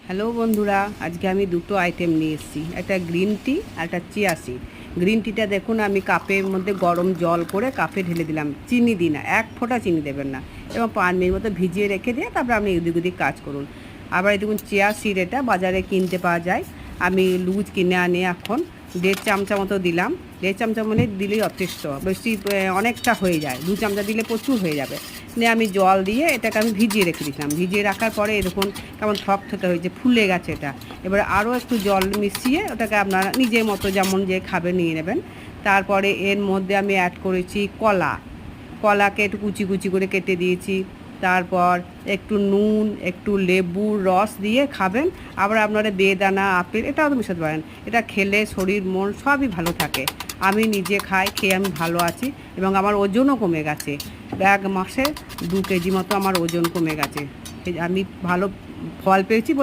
Hello বন্ধুরা, আজকে আমি দুটো আইটেম নিয়ে এসেছি, একটা গ্রিন টি আর একটা চিয়া সিড। গ্রিন টিটা দেখুন আমি কাপের মধ্যে গরম জল করে কাপে ঢেলে দিলাম, চিনি দিই না, এক ফোঁটা চিনি দেবেন না, এবং 5 মিনিট মতো ভিজিয়ে রেখে দিয়ে তারপরে আপনি এদিক ওদিক কাজ করুন। আবার এই দেখুন চিয়া সিড, এটা বাজারে কিনতে পাওয়া যায়, আমি লুজ কিনে আনি এখন 1.5 চামচা মতো দিলাম। 1.5 চামচা মানে দিলেই যথেষ্ট, বেশি অনেকটা হয়ে যায়, 2 চামচা দিলে প্রচুর হয়ে যাবে। নিয়ে আমি জল দিয়ে এটাকে আমি ভিজিয়ে রেখে দিয়েছিলাম, ভিজিয়ে রাখার পরে এরকম কেমন থকথকে হয়েছে, ফুলে গেছে এটা। এবার আরও একটু জল মিশিয়ে ওটাকে আপনারা নিজের মতো যেমন যে খাবে নিয়ে নেবেন। তারপরে এর মধ্যে আমি অ্যাড করেছি কলাকে একটু কুচি কুচি করে কেটে দিয়েছি। তারপর একটু নুন, একটু লেবুর রস দিয়ে খাবেন। আবার আপনারা বেদানা, আপেল এটাও তো মেশাতে পারেন। এটা খেলে শরীর মন সবই ভালো থাকে। আমি নিজে খাই, খেয়ে আমি ভালো আছি এবং আমার ওজনও কমে গেছে। 1 মাসে 2 কেজি মতো আমার ওজন কমে গেছে। আমি ভালো ফল পেয়েছি বলে